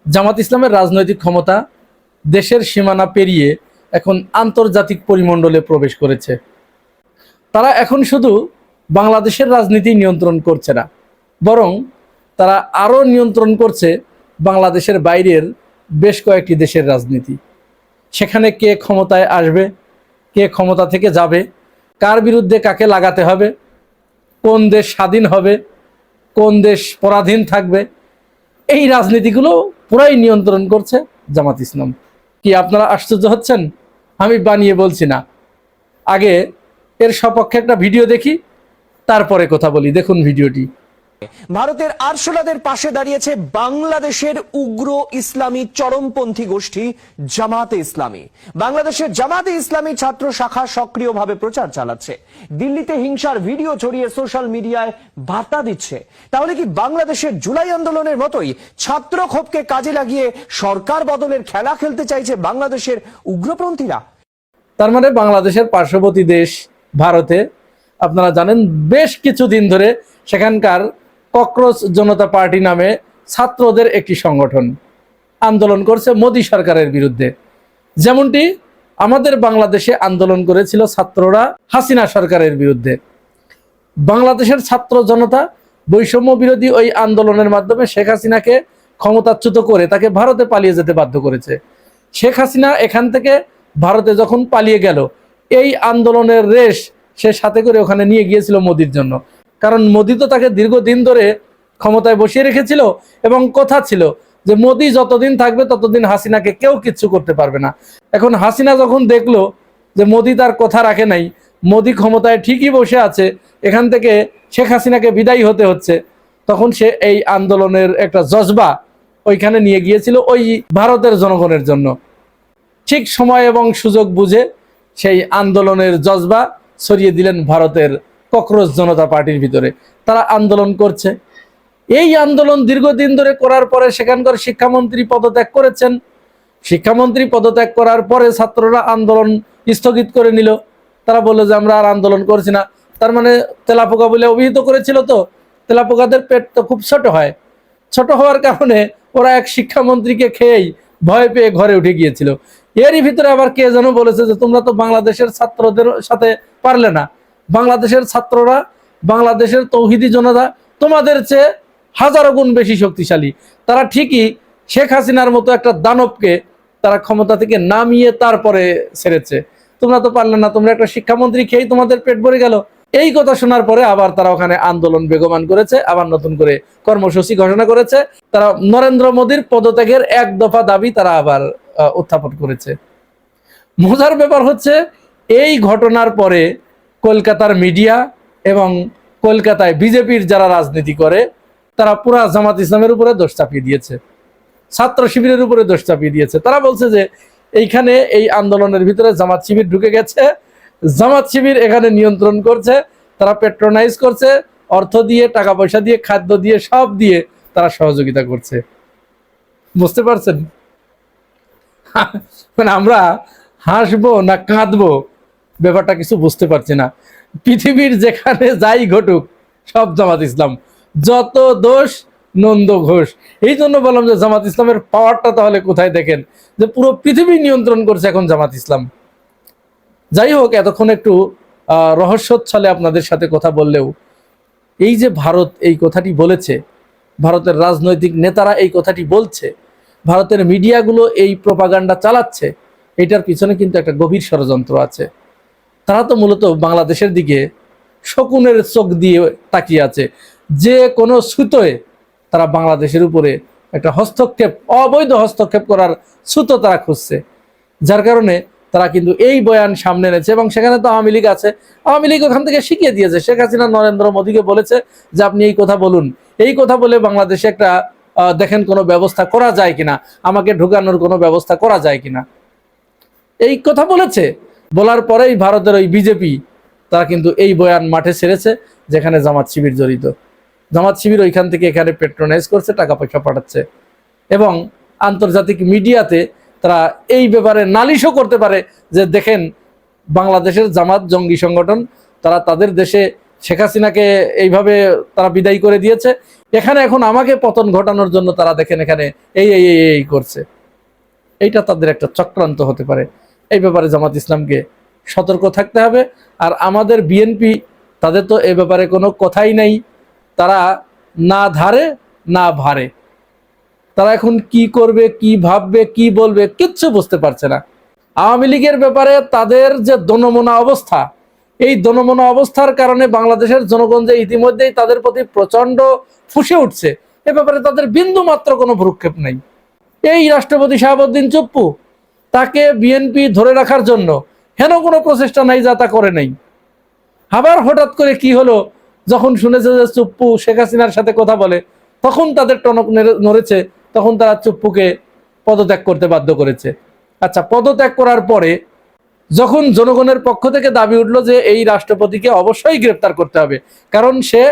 জামাত ইসলামের রাজনৈতিক ক্ষমতা দেশের সীমানা পেরিয়ে এখন আন্তর্জাতিক পরিমণ্ডলে প্রবেশ করেছে। তারা এখন শুধু বাংলাদেশের রাজনীতি নিয়ন্ত্রণ করছে না, বরং তারা আরও নিয়ন্ত্রণ করছে বাংলাদেশের বাইরের বেশ কয়েকটি দেশের রাজনীতি। সেখানে কে ক্ষমতায় আসবে, কে ক্ষমতা থেকে যাবে, কার বিরুদ্ধে কাকে লাগাতে হবে, কোন দেশ স্বাধীন হবে, কোন দেশ পরাধীন থাকবে, এই রাজনীতিগুলো পুরাই নিয়ন্ত্রণ করছে জামাত ইসলাম। কি আপনারা আশ্চর্য হচ্ছেন? আমি বানিয়ে বলছি না। আগে এর সপক্ষে একটা ভিডিও দেখি, তারপরে কথা বলি। দেখুন ভিডিওটি। ভারতের আরশোলাদের পাশে দাঁড়িয়েছে বাংলাদেশের উগ্র ইসলামী চরমপন্থী গোষ্ঠী জামাতে ইসলামী। বাংলাদেশের জামাতে ইসলামী ছাত্র শাখা সক্রিয়ভাবে প্রচার চালাচ্ছে, দিল্লিতে হিংসার ভিডিও ছড়িয়ে সোশ্যাল মিডিয়ায় বার্তা দিচ্ছে। তাহলে কি বাংলাদেশের জুলাই আন্দোলনের মতোই ছাত্র ক্ষোভকে কাজে লাগিয়ে সরকার বদলের খেলা খেলতে চাইছে বাংলাদেশের উগ্রপন্থীরা? তার মানে বাংলাদেশের পার্শ্ববর্তী দেশ ভারতে আপনারা জানেন বেশ কিছুদিন ধরে সেখানকার ককরোচ জনতা পার্টি নামে ছাত্রদের একটি সংগঠন আন্দোলন করছে মোদী সরকারের বিরুদ্ধে। যেমনটি আমাদের বাংলাদেশে আন্দোলন করেছিল ছাত্ররা হাসিনা সরকারের বিরুদ্ধে। বাংলাদেশের ছাত্র জনতা বৈষম্য বিরোধী ওই আন্দোলনের মাধ্যমে শেখ হাসিনাকে ক্ষমতাচ্যুত করে তাকে ভারতে পালিয়ে যেতে বাধ্য করেছে। শেখ হাসিনা এখান থেকে ভারতে যখন পালিয়ে গেল, এই আন্দোলনের রেশ সে সাথে করে ওখানে নিয়ে গিয়েছিল মোদির জন্য। কারণ মোদি তো তাকে দীর্ঘদিন ধরে ক্ষমতায় বসিয়ে রেখেছিল এবং কথা ছিল যে মোদি যতদিন থাকবে ততদিন হাসিনাকে কেউ কিচ্ছু করতে পারবে না। এখন হাসিনা যখন দেখলো যে মোদি তার কথা রাখে নাই, মোদি ক্ষমতায় ঠিকই বসে আছে, এখান থেকে শেখ হাসিনাকে বিদায়ী হতে হচ্ছে, তখন সে এই আন্দোলনের একটা জজবা ওইখানে নিয়ে গিয়েছিল ওই ভারতের জনগণের জন্য। ঠিক সময় এবং সুযোগ বুঝে সেই আন্দোলনের জজবা ছড়িয়ে দিলেন ভারতের ককরোচ জনতা পার্টির ভিতরে। তারা আন্দোলন করছে। এই আন্দোলন দীর্ঘদিন ধরে করার পরে সেখানকার শিক্ষামন্ত্রী পদত্যাগ করেছেন। শিক্ষামন্ত্রী পদত্যাগ করার পরে ছাত্ররা আন্দোলন স্থগিত করে নিল। তারা বললো যে আমরা আর আন্দোলন করছি না। তার মানে তেলাপোকা বলে অভিহিত করেছিল, তো তেলাপোকাদের পেট তো খুব ছোট হয়, ছোট হওয়ার কারণে ওরা এক শিক্ষামন্ত্রীকে খেয়েই ভয় পেয়ে ঘরে উঠে গিয়েছিল। এরই ভিতরে আবার কে যেন বলেছে যে তোমরা তো বাংলাদেশের ছাত্রদের সাথে পারলে না, বাংলাদেশের ছাত্ররা, বাংলাদেশের তৌহিদি জনতা তোমাদের চেয়ে হাজারো গুণ বেশি শক্তিশালী। তারা ঠিকই শেখ হাসিনার মতো একটা দানবকে তারা ক্ষমতা থেকে নামিয়ে তারপরে ছেড়েছে, তোমরা তো পারলে না, তোমরা একটা শিক্ষামন্ত্রী খেয়েই তোমাদের পেট ভরে গেল। এই কথা শোনার পরে আবার তারা ওখানে আন্দোলন বেগবান করেছে, আবার নতুন করে কর্মসূচি ঘোষণা করেছে। তারা নরেন্দ্র মোদীর পদত্যাগের এক দফা দাবি তারা আবার উত্থাপন করেছে। মজার ব্যাপার হচ্ছে এই ঘটনার পরে কলকাতার মিডিয়া এবং কলকাতায় বিজেপির যারা রাজনীতি করে তারা পুরা জামাত ইসলামের উপরে দোষ চাপিয়ে দিয়েছে, ছাত্র শিবিরের উপরে দোষ চাপিয়ে দিয়েছে। তারা বলছে যে এইখানে এই আন্দোলনের ভিতরে জামাত শিবির ঢুকে গেছে, জামাত শিবির এখানে নিয়ন্ত্রণ করছে, তারা পেট্রোনাইজ করছে, অর্থ দিয়ে, টাকা পয়সা দিয়ে, খাদ্য দিয়ে, সব দিয়ে তারা সহযোগিতা করছে। বুঝতে পারছেন? মানে আমরা হাসবো না কাঁদবো ব্যাপারটা কিছু বুঝতে পারছি না। পৃথিবীর যেখানে যাই ঘটুক সব জামাত ইসলাম, যত দোষ নন্দ ঘোষ। এই জন্য বললাম যে জামাত ইসলামের পাওয়ারটা তাহলে কোথায় দেখেন, যে পুরো পৃথিবী নিয়ন্ত্রণ করছে এখন জামাত ইসলাম। যাই হোক, এতক্ষণ একটু রহস্যচ্ছলে আপনাদের সাথে কথা বললেও এই যে ভারত এই কথাটি বলেছে, ভারতের রাজনৈতিক নেতারা এই কথাটি বলছে, ভারতের মিডিয়াগুলো এই প্রোপাগান্ডা চালাচ্ছে, এটার পিছনে কিন্তু একটা গভীর ষড়যন্ত্র আছে। তারা তো মূলত বাংলাদেশের দিকে শকুনের চোখ দিয়ে তাকিয়ে আছে, যে কোনো ছুতোয় তারা বাংলাদেশের উপরে একটা হস্তক্ষেপ, অবৈধ হস্তক্ষেপ করার ছুতো তারা খুঁজছে। যার কারণে তারা কিন্তু এই বয়ান সামনে এনেছে। এবং সেখানে তো আওয়ামী লীগ আছে, আওয়ামী লীগ ওখান থেকে শিখিয়ে দিয়েছে। শেখ হাসিনা নরেন্দ্র মোদীকে বলেছে যে আপনি এই কথা বলুন, এই কথা বলে বাংলাদেশে একটা দেখেন কোনো ব্যবস্থা করা যায় কিনা, আমাকে ঢুকানোর কোনো ব্যবস্থা করা যায় কিনা, এই কথা বলেছে। বলার পরেই ভারতের ওই বিজেপি তারা কিন্তু এই বয়ান মাঠে ছেড়েছে যেখানে জামাত শিবির জড়িত। জামাত শিবির ওইখান থেকে এখানে পেট্রোনাইজ করছে, টাকা পয়সা পাঠাচ্ছে এবং আন্তর্জাতিক মিডিয়াতে তারা এই ব্যাপারে নালিশও করতে পারে যে দেখেন বাংলাদেশের জামাত জঙ্গি সংগঠন, তারা তাদের দেশে শেখ হাসিনাকে এইভাবে তারা বিদায় করে দিয়েছে, এখানে এখন আমাকে পতন ঘটানোর জন্য তারা দেখেন এখানে এই করছে। এইটা তাদের একটা চক্রান্ত হতে পারে। এই ব্যাপারে জামাত ইসলামকে সতর্ক থাকতে হবে। আর আমাদের বিএনপি, তাদের তো এ ব্যাপারে কোনো কথাই নাই, তারা না ধারে না ভারে, তারা এখন কি করবে, কি ভাববে, কি বলবে কিচ্ছু বুঝতে পারছে না। আওয়ামী লীগের ব্যাপারে তাদের যে দনমনা অবস্থা, এই দনমনা অবস্থার কারণে বাংলাদেশের জনগণ যে ইতিমধ্যেই তাদের প্রতি প্রচন্ড ফুঁসে উঠছে, এ ব্যাপারে তাদের বিন্দু মাত্র কোনো ভ্রুক্ষেপ নেই। এই রাষ্ট্রপতি শাহাবুদ্দিন চুপ্পু, তাকে বিএনপি ধরে রাখার জন্য হেন কোনো প্রচেষ্টা নাই, যা তা করে নাই। আবার হঠাৎ করে কি হলো, যখন শুনেছে যে চুপ্পু শেখ হাসিনার সাথে কথা বলে, তখন তাদের টনক নড়েছে, তখন তারা চুপ্পুকে পদত্যাগ করতে বাধ্য করেছে। আচ্ছা, পদত্যাগ করার পরে যখন জনগণের পক্ষ থেকে দাবি উঠলো যে এই রাষ্ট্রপতিকে অবশ্যই গ্রেপ্তার করতে হবে, কারণ সে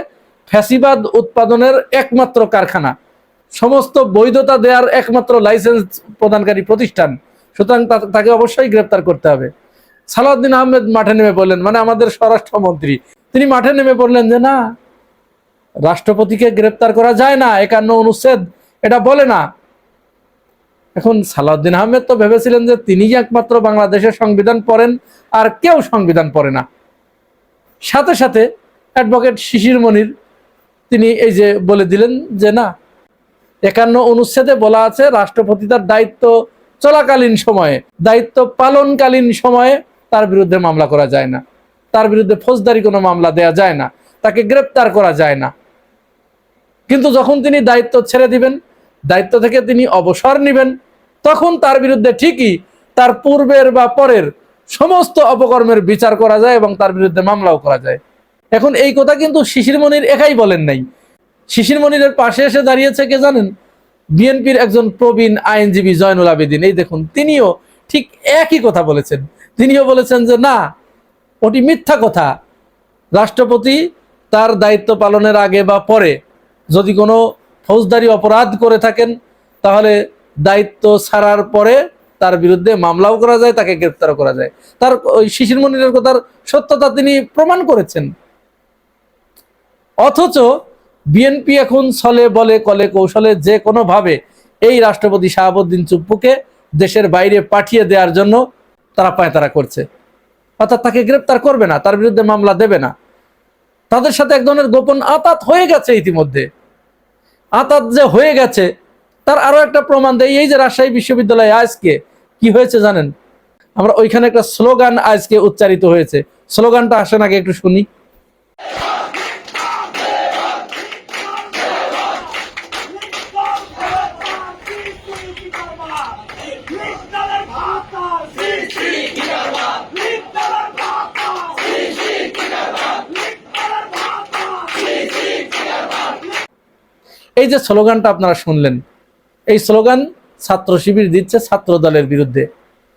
ফ্যাসিবাদ উৎপাদনের একমাত্র কারখানা, সমস্ত বৈধতা দেওয়ার একমাত্র লাইসেন্স প্রদানকারী প্রতিষ্ঠান, সুতরাং তাকে অবশ্যই গ্রেপ্তার করতে হবে। সালাউদ্দিন আহমেদ মাঠে নেমে পড়লেন, মানে আমাদের স্বরাষ্ট্রমন্ত্রী, তিনি মাঠে নেমে পড়লেন যে না, রাষ্ট্রপতিকে গ্রেপ্তার করা যায় না, 51 অনুচ্ছেদ এটা বলে না। এখন সালাউদ্দিন আহমেদ তো ভেবেছিলেন যে তিনি একমাত্র বাংলাদেশের সংবিধান পড়েন, আর কেউ সংবিধান পড়ে না। সাথে সাথে অ্যাডভোকেট শিশির মনির তিনি এই যে বলে দিলেন যে না, 51 অনুচ্ছেদে বলা আছে রাষ্ট্রপতি তার দায়িত্ব চলাকালীন সময়ে, দায়িত্ব পালনকালীন সময়ে তার বিরুদ্ধে মামলা করা যায় না, তার বিরুদ্ধে ফৌজদারি কোনো মামলা দেয়া যায় না, তাকে গ্রেপ্তার করা যায় না। কিন্তু যখন তিনি দায়িত্ব ছেড়ে দিবেন, দায়িত্ব থেকে তিনি অবসর নেবেন, তখন তার বিরুদ্ধে ঠিকই তার পূর্বের বা পরের সমস্ত অপকর্মের বিচার করা যায় এবং তার বিরুদ্ধে মামলাও করা যায়। এখন এই কথা কিন্তু শিশির মনির একাই বলেন নাই। শিশির মনিরের পাশে এসে দাঁড়িয়েছে কে জানেন? বিএনপির একজন প্রবীণ আইনজীবী জয়নুল আবেদিন। এই দেখুন, তিনিও ঠিক একই কথা বলেছেন। তিনিও বলেছেন যে না, ওটি মিথ্যা কথা। রাষ্ট্রপতি তার দায়িত্ব পালনের আগে বা পরে যদি কোনো ফৌজদারি অপরাধ করে থাকেন, তাহলে দায়িত্ব ছাড়ার পরে তার বিরুদ্ধে মামলাও করা যায়, তাকে গ্রেপ্তারও করা যায়। তার ওই শিশির মনিরের কথার সত্যতা তিনি প্রমাণ করেছেন। অথচ বিএনপি এখন ছলে বলে কলে কৌশলে যে কোনো ভাবে এই রাষ্ট্রপতি শাহাবুদ্দিন চুপ্পুকে দেশের বাইরে পাঠিয়ে দেওয়ার জন্য তারা পায়তারা করছে। অর্থাৎ তাকে গ্রেপ্তার করবে না, তার বিরুদ্ধে মামলা দেবে না। তাদের সাথে এক ধরনের গোপন আতাত হয়ে গেছে ইতিমধ্যে। আতাত যে হয়ে গেছে তার আরো একটা প্রমাণ দেয় এই যে রাজশাহী বিশ্ববিদ্যালয়ে আজকে কি হয়েছে জানেন? আমরা ওইখানে একটা স্লোগান আজকে উচ্চারিত হয়েছে। স্লোগানটা আসেন আগে একটু শুনি। এই যে স্লোগানটা আপনারা শুনলেন, এই স্লোগান ছাত্র শিবির দিচ্ছে ছাত্র দলের বিরুদ্ধে।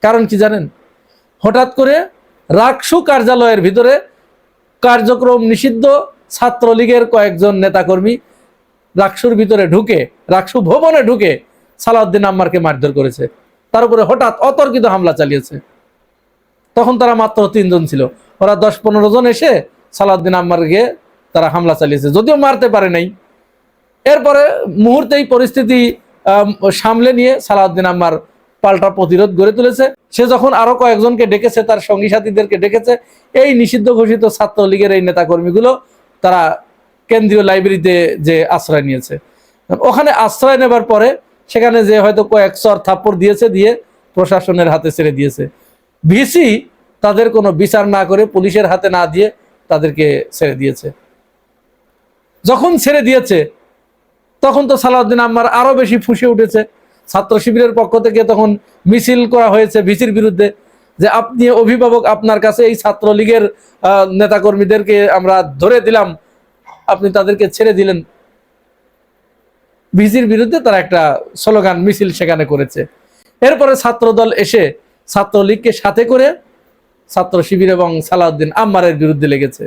কারণ কি জানেন? হঠাৎ করে রাকসু কার্যালয়ের ভিতরে কার্যক্রম নিষিদ্ধ ছাত্রলীগের কয়েকজন নেতাকর্মী রাকসুর ভিতরে ঢুকে, রাকসু ভবনে ঢুকে সালাউদ্দিন আম্মারকে মারধর করেছে। তার উপরে হঠাৎ অতর্কিত হামলা চালিয়েছে। তখন তারা মাত্র 3 জন ছিল, ওরা 10-15 জন এসে সালাউদ্দিন আম্মারকে তারা হামলা চালিয়েছে, যদিও মারতে পারে নাই। এরপরে মুহূর্তেই পরিস্থিতি সামলে নিয়ে সালাউদ্দিন আম্মার পাল্টা প্রতিরোধ গড়ে তুলেছে। সে যখন আরো কয়েকজনকে ডেকেছে, তার সঙ্গী সাথীদেরকে ডেকেছে, এই নিষিদ্ধ ঘোষিত ছাত্রলীগের এই নেতাকর্মীগুলো তারা কেন্দ্রীয় লাইব্রেরিতে যে আশ্রয় নিয়েছে। ওখানে আশ্রয় নেবার পরে সেখানে যে হয়তো কয়েক চর থাপ্পড় দিয়েছে, দিয়ে প্রশাসনের হাতে ছেড়ে দিয়েছে। ভিসি তাদের কোনো বিচার না করে, পুলিশের হাতে না দিয়ে তাদেরকে ছেড়ে দিয়েছে। যখন ছেড়ে দিয়েছে তখন তো সালাউদ্দিন আম্মার আরো বেশি ফুঁসে উঠেছে। ছাত্র শিবিরের পক্ষ থেকে তখন মিছিল করা হয়েছে ভিসির বিরুদ্ধে, যে আপনি অভিভাবক, আপনার কাছে এই ছাত্রলীগের নেতাকর্মীদেরকে আমরা ধরে দিলাম, আপনি তাদেরকে ছেড়ে দিলেন। ভিসির বিরুদ্ধে তারা একটা স্লোগান মিছিল সেখানে করেছে। এরপরে ছাত্রদল এসে ছাত্রলীগকে সাথে করে ছাত্র শিবির এবং সালাউদ্দিন আম্মারের বিরুদ্ধে লেগেছে।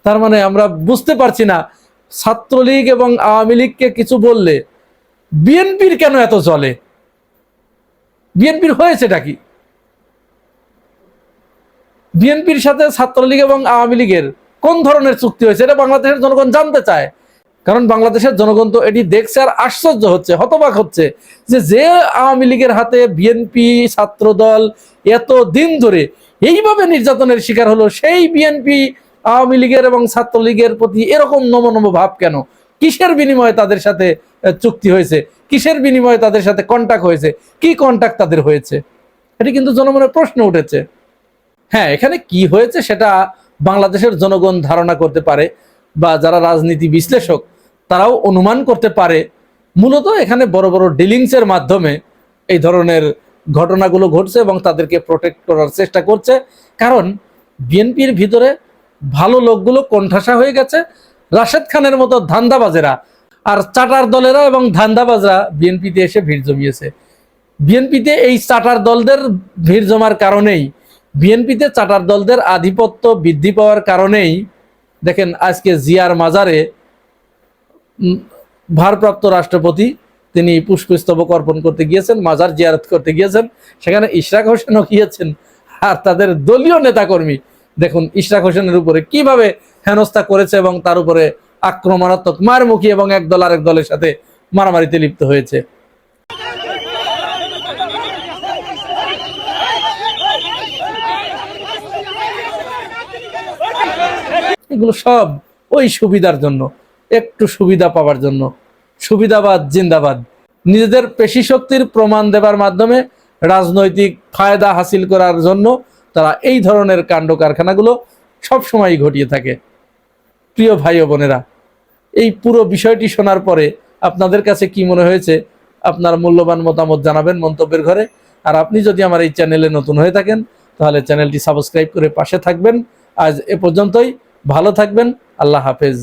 তার মানে আমরা বুঝতে পারছি না, ছাত্রলীগ এবং আওয়ামী লীগকে কিছু বললে বিএনপির কেন এত চলে? বিএনপির হয়েছেটা কি? বিএনপির সাথে ছাত্রলীগ এবং আওয়ামী লীগের কোন ধরনের চুক্তি হয়েছে এটা বাংলাদেশের জনগণ জানতে চায়। কারণ বাংলাদেশের জনগণ তো এটি দেখছে আর আশ্চর্য হচ্ছে, হতবাক হচ্ছে যে আওয়ামী লীগের হাতে বিএনপি ছাত্রদল এত দিন ধরে এইভাবে নির্যাতনের শিকার হলো, সেই বিএনপি আওয়ামী লীগের এবং ছাত্রলীগের প্রতি এরকম নমনম ভাব কেন? কিসের বিনিময়ে তাদের সাথে চুক্তি হয়েছে? কিসের বিনিময়ে তাদের সাথে কন্টাক্ট হয়েছে? কি কন্টাক্ট তাদের হয়েছে? এটি কিন্তু জনমনে প্রশ্ন উঠেছে। হ্যাঁ, এখানে কি হয়েছে সেটা বাংলাদেশের জনগণ ধারণা করতে পারে, বা যারা রাজনীতি বিশ্লেষক তারাও অনুমান করতে পারে। মূলত এখানে বড় বড় ডিলিংসের মাধ্যমে এই ধরনের ঘটনাগুলো ঘটছে এবং তাদেরকে প্রোটেক্ট করার চেষ্টা করছে। কারণ বিএনপির ভিতরে ভালো লোকগুলো কোণঠাসা হয়ে গেছে, রাশেদ খানের মতো ধান্দাবাজেরা আর চাটার দলেরা এবং ধান্দাবাজরা বিএনপিতে এসে ভিড় জমিয়েছে। বিএনপিতে এই চাটার দলদের ভিড় জমার কারণেই, বিএনপিতে চাটার দলদের আধিপত্য বৃদ্ধি পাওয়ার কারণেই দেখেন আজকে জিয়ার মাজারে ভারপ্রাপ্ত রাষ্ট্রপতি তিনি পুষ্পস্তবক অর্পণ করতে গিয়েছেন, মাজার জিয়ারত করতে গিয়েছেন, সেখানে ইশরাক হোসেনও গিয়েছেন। আর তাদের দলীয় নেতাকর্মী দেখুন ইশরাক হোসেনের উপরে কিভাবে হেনস্থা করেছে এবং তার উপরে আক্রমণাত্মক মারমুখী এবং এক দল আরেক দলের সাথে মারামারিতে লিপ্ত হয়েছে। এগুলো সব ওই সুবিধার জন্য, একটু সুবিধা পাওয়ার জন্য। সুবিধাবাদ জিন্দাবাদ। নিজেদের পেশি শক্তির প্রমাণ দেবার মাধ্যমে রাজনৈতিক ফায়দা হাসিল করার জন্য তারা এই ধরনের কাণ্ড কারখানাগুলো সবসময় ঘটিয়ে থাকে। প্রিয় ভাই ও বোনেরা, এই পুরো বিষয়টি শোনার পরে আপনাদের কাছে কি মনে হয়েছে আপনার মূল্যবান মতামত জানাবেন মন্তব্যের ঘরে। আর আপনি যদি আমার এই চ্যানেলে নতুন হয়ে থাকেন তাহলে চ্যানেলটি সাবস্ক্রাইব করে পাশে থাকবেন। আজ এ পর্যন্তই, ভালো থাকবেন, আল্লাহ হাফেজ।